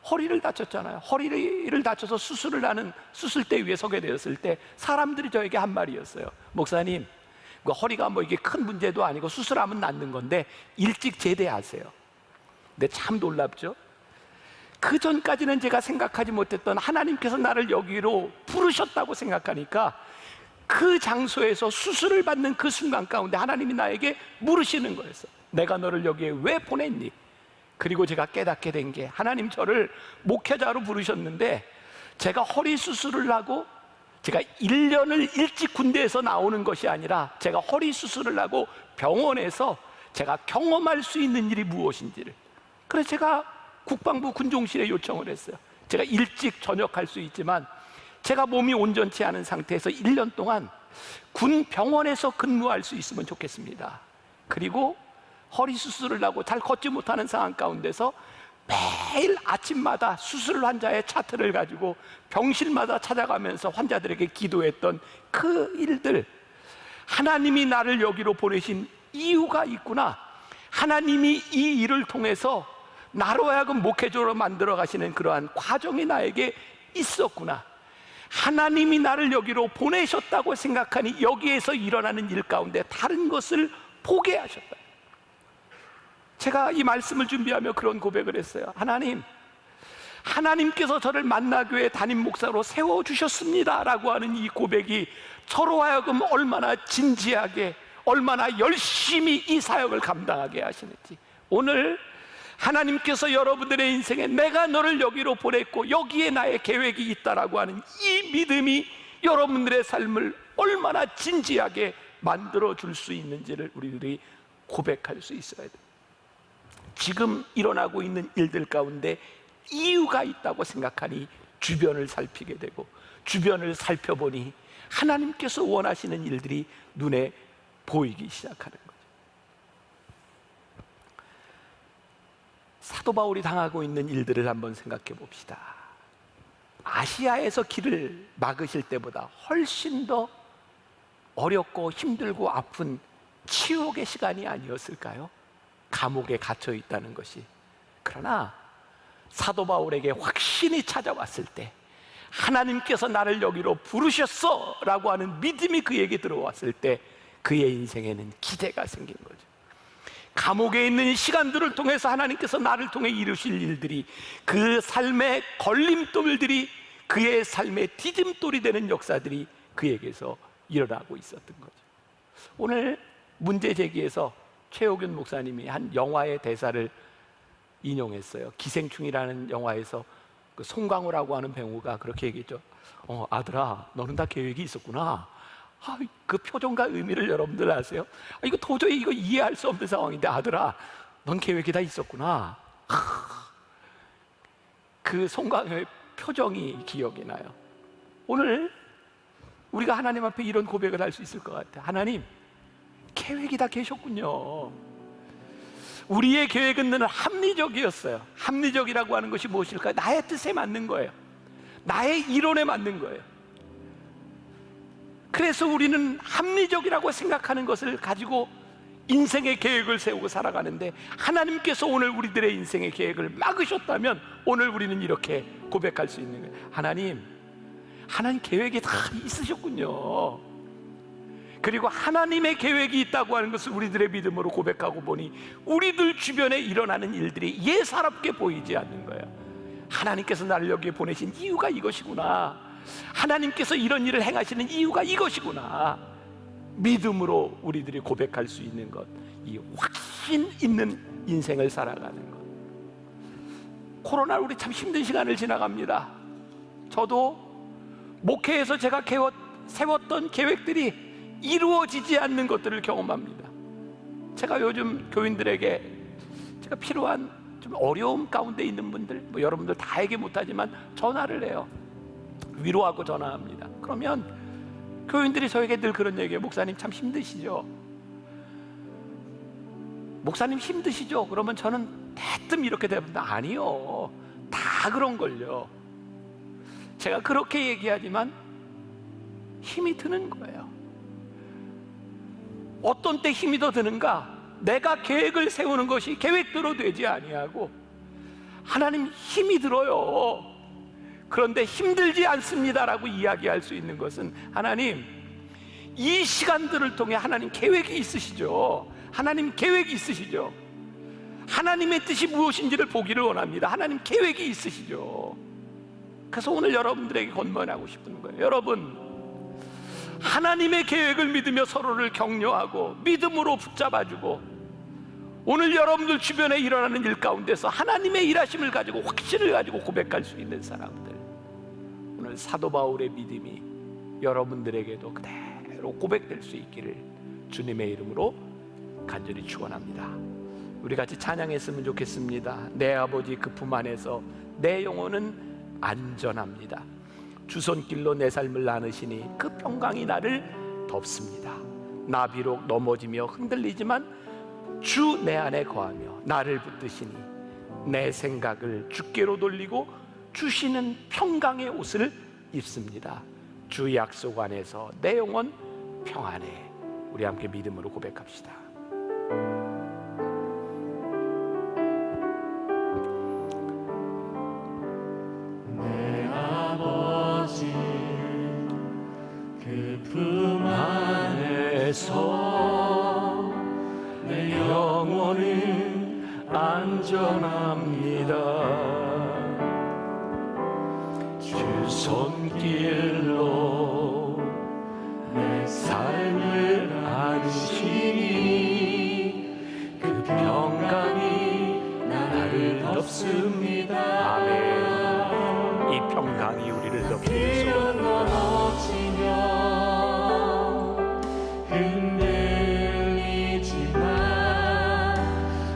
허리를 다쳤잖아요. 허리를 다쳐서 수술을 하는 수술대 위에 서게 되었을 때 사람들이 저에게 한 말이었어요. 목사님, 허리가 뭐 이게 큰 문제도 아니고 수술하면 낫는 건데 일찍 제대하세요. 근데 참 놀랍죠? 그 전까지는 제가 생각하지 못했던 하나님께서 나를 여기로 부르셨다고 생각하니까 그 장소에서 수술을 받는 그 순간 가운데 하나님이 나에게 물으시는 거였어요. 내가 너를 여기에 왜 보냈니? 그리고 제가 깨닫게 된 게 하나님 저를 목회자로 부르셨는데 제가 허리 수술을 하고 제가 1년을 일찍 군대에서 나오는 것이 아니라 제가 허리 수술을 하고 병원에서 제가 경험할 수 있는 일이 무엇인지를, 그래서 제가 국방부 군종실에 요청을 했어요. 제가 일찍 전역할 수 있지만 제가 몸이 온전치 않은 상태에서 1년 동안 군 병원에서 근무할 수 있으면 좋겠습니다. 그리고 허리 수술을 하고 잘 걷지 못하는 상황 가운데서 매일 아침마다 수술 환자의 차트를 가지고 병실마다 찾아가면서 환자들에게 기도했던 그 일들, 하나님이 나를 여기로 보내신 이유가 있구나. 하나님이 이 일을 통해서 나로 하여금 목회자로 만들어 가시는 그러한 과정이 나에게 있었구나. 하나님이 나를 여기로 보내셨다고 생각하니 여기에서 일어나는 일 가운데 다른 것을 보게 하셨다. 제가 이 말씀을 준비하며 그런 고백을 했어요. 하나님께서 저를 만나교회 담임 목사로 세워주셨습니다 라고 하는 이 고백이 저로 하여금 얼마나 진지하게, 얼마나 열심히 이 사역을 감당하게 하시는지. 오늘 하나님께서 여러분들의 인생에 내가 너를 여기로 보냈고 여기에 나의 계획이 있다라고 하는 이 믿음이 여러분들의 삶을 얼마나 진지하게 만들어 줄 수 있는지를 우리들이 고백할 수 있어야 돼요. 지금 일어나고 있는 일들 가운데 이유가 있다고 생각하니 주변을 살피게 되고, 주변을 살펴보니 하나님께서 원하시는 일들이 눈에 보이기 시작하는 거죠. 사도 바울이 당하고 있는 일들을 한번 생각해 봅시다. 아시아에서 길을 막으실 때보다 훨씬 더 어렵고 힘들고 아픈 치욕의 시간이 아니었을까요? 감옥에 갇혀 있다는 것이. 그러나 사도 바울에게 확신이 찾아왔을 때, 하나님께서 나를 여기로 부르셨어 라고 하는 믿음이 그에게 들어왔을 때 그의 인생에는 기대가 생긴 거죠. 감옥에 있는 시간들을 통해서 하나님께서 나를 통해 이루실 일들이, 그 삶의 걸림돌들이 그의 삶의 디딤돌이 되는 역사들이 그에게서 일어나고 있었던 거죠. 오늘 문제 제기에서 최호균 목사님이 한 영화의 대사를 인용했어요. 기생충이라는 영화에서 그 송강호라고 하는 배우가 그렇게 얘기했죠. 아들아, 너는 다 계획이 있었구나. 그 표정과 의미를 여러분들 아세요? 이거 도저히 이거 이해할 수 없는 상황인데, 아들아, 넌 계획이 다 있었구나. 그 송강호의 표정이 기억이 나요. 오늘 우리가 하나님 앞에 이런 고백을 할 수 있을 것 같아요. 하나님, 계획이 다 계셨군요. 우리의 계획은 늘 합리적이었어요. 합리적이라고 하는 것이 무엇일까요? 나의 뜻에 맞는 거예요. 나의 이론에 맞는 거예요. 그래서 우리는 합리적이라고 생각하는 것을 가지고 인생의 계획을 세우고 살아가는데, 하나님께서 오늘 우리들의 인생의 계획을 막으셨다면 오늘 우리는 이렇게 고백할 수 있는 거예요. 하나님 계획이 다 있으셨군요. 그리고 하나님의 계획이 있다고 하는 것을 우리들의 믿음으로 고백하고 보니 우리들 주변에 일어나는 일들이 예사롭게 보이지 않는 거예요. 하나님께서 나를 여기에 보내신 이유가 이것이구나. 하나님께서 이런 일을 행하시는 이유가 이것이구나. 믿음으로 우리들이 고백할 수 있는 것, 이 확신 있는 인생을 살아가는 것. 코로나 우리 참 힘든 시간을 지나갑니다. 저도 목회에서 제가 세웠던 계획들이 이루어지지 않는 것들을 경험합니다. 제가 요즘 교인들에게 제가 필요한 좀 어려움 가운데 있는 분들, 여러분들 다 얘기 못하지만 전화를 해요. 위로하고 전화합니다. 그러면 교인들이 저에게 늘 그런 얘기해요. 목사님 참 힘드시죠? 목사님 힘드시죠? 그러면 저는 대뜸 이렇게 대답합니다. 아니요, 다 그런걸요. 제가 그렇게 얘기하지만 힘이 드는 거예요. 어떤 때 힘이 더 드는가? 내가 계획을 세우는 것이 계획대로 되지 아니하고 하나님 힘이 들어요. 그런데 힘들지 않습니다라고 이야기할 수 있는 것은, 하나님 이 시간들을 통해 하나님 계획이 있으시죠. 하나님 계획이 있으시죠. 하나님의 뜻이 무엇인지를 보기를 원합니다. 하나님 계획이 있으시죠. 그래서 오늘 여러분들에게 권면하고 싶은 거예요. 여러분, 하나님의 계획을 믿으며 서로를 격려하고 믿음으로 붙잡아주고, 오늘 여러분들 주변에 일어나는 일 가운데서 하나님의 일하심을 가지고 확신을 가지고 고백할 수 있는 사람들, 오늘 사도 바울의 믿음이 여러분들에게도 그대로 고백될 수 있기를 주님의 이름으로 간절히 축원합니다. 우리 같이 찬양했으면 좋겠습니다. 내 아버지 그 품 안에서 내 영혼은 안전합니다. 주 손길로 내 삶을 나누시니 그 평강이 나를 덮습니다. 나 비록 넘어지며 흔들리지만 주 내 안에 거하며 나를 붙드시니 내 생각을 주께로 돌리고 주시는 평강의 옷을 입습니다. 주 약속 안에서 내 영혼 평안해. 우리 함께 믿음으로 고백합시다. 그 품 안에서 내 영혼은 안전합니다. 주 손길로 내 삶을 안으시니 그 평강이 나를 없습니다. 아멘. 이 평강이 우리를 덮기를 소원합니다. 흔들리지만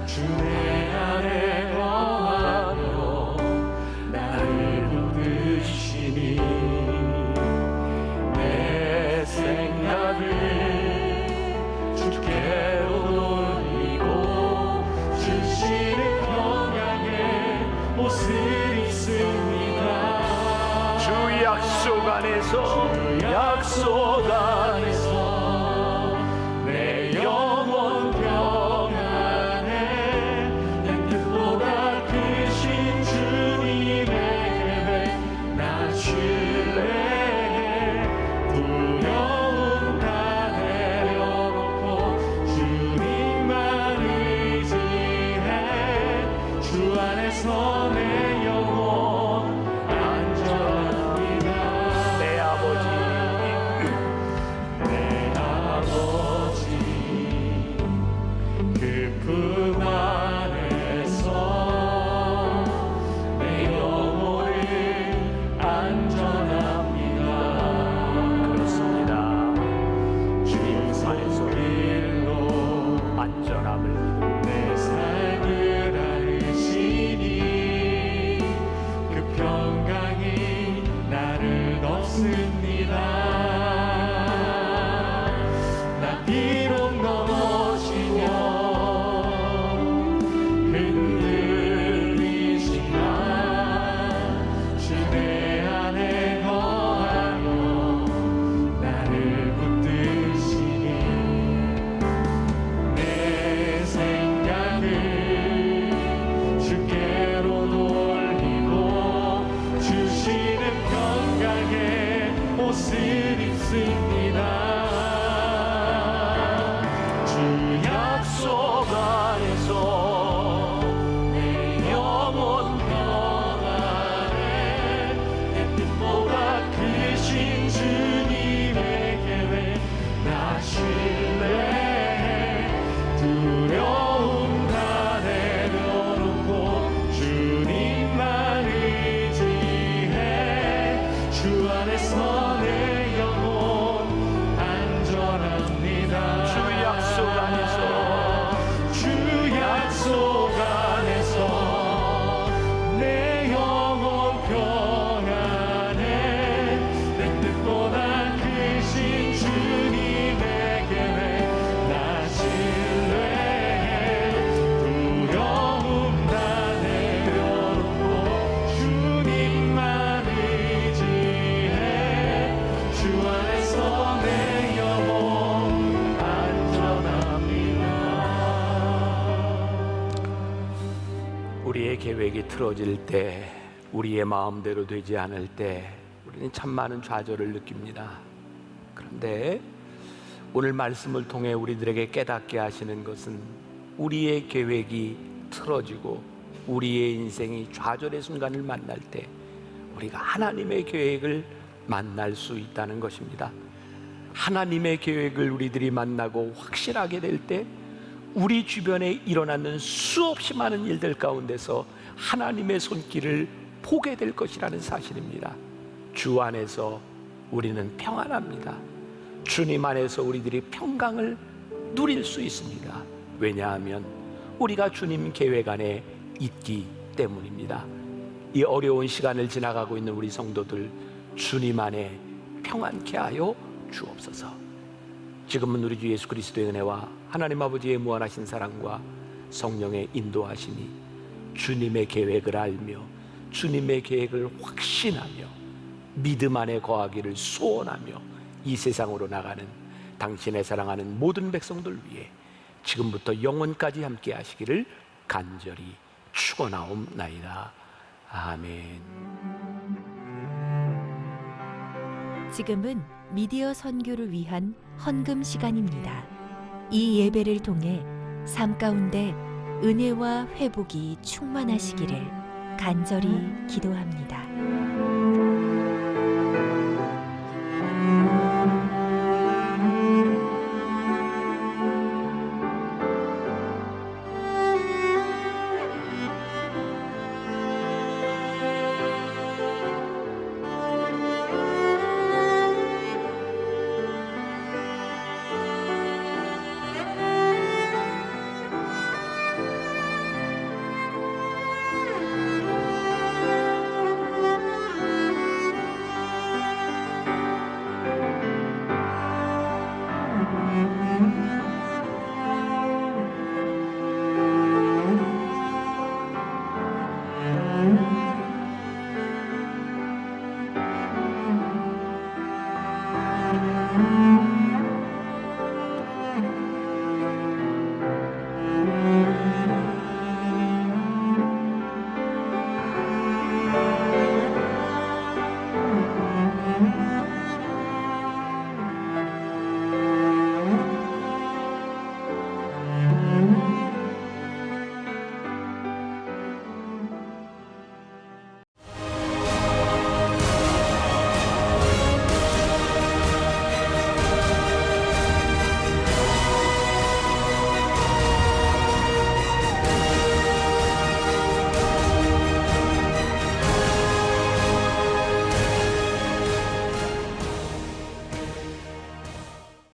주 내 안에 거하며 나를 붙드시니 내 생각을 주께로 돌리고 주시는 평강의 옷을 입습니다. 주 약속 안에서 내 영혼 평안에 내 뜻보다 크신 주님의 계획 나 신뢰해 두려움 다 내려놓고 주님만 의지해 주 안에서 내 영혼 안전합니다. 내 아버지 그 품 안에서 내 영혼을 안전합니다. 그렇습니다. 주님 소리로 안전함을 내 삶을 알으시니 그 평강이 나를 덮습니다. 나 비록 넘어지면 흔들리지만 주 내 안에 거하며 나를 붙드시니 내 생각을 주께로 돌리고 주시는 평강의 옷을 입습니다. 주 약속 안에서 내 영혼 평안에 내 뜻보다 크신 주님의 계획 나 신뢰해 두려움 다 내려놓고 주님만 의지해 주 안에서 내 영혼 안전합니다. 주 약속 안에서 내 영혼 평안에 내 뜻보다 크신 주님의 계획 나 신뢰해 두려움 다 내려놓고 주님만 의지해 주 안에서 내 영혼 안전합니다. 우리의 계획이 틀어질 때, 우리의 마음대로 되지 않을 때 우리는 참 많은 좌절을 느낍니다. 그런데 오늘 말씀을 통해 우리들에게 깨닫게 하시는 것은 우리의 계획이 틀어지고 우리의 인생이 좌절의 순간을 만날 때 우리가 하나님의 계획을 만날 수 있다는 것입니다. 하나님의 계획을 우리들이 만나고 확신하게 될 때 우리 주변에 일어나는 수없이 많은 일들 가운데서 하나님의 손길을 보게 될 것이라는 사실입니다. 주 안에서 우리는 평안합니다. 주님 안에서 우리들이 평강을 누릴 수 있습니다. 왜냐하면 우리가 주님 계획 안에 있기 때문입니다. 이 어려운 시간을 지나가고 있는 우리 성도들, 주님 안에 평안케 하여 주옵소서. 지금은 우리 주 예수 그리스도의 은혜와 하나님 아버지의 무한하신 사랑과 성령의 인도하심이 주님의 계획을 알며 주님의 계획을 확신하며 믿음 안에 거하기를 소원하며 이 세상으로 나가는 당신의 사랑하는 모든 백성들 위해 지금부터 영원까지 함께 하시기를 간절히 축원하옵나이다. 아멘. 지금은 미디어 선교를 위한 헌금 시간입니다. 이 예배를 통해 삶 가운데 은혜와 회복이 충만하시기를 간절히 기도합니다.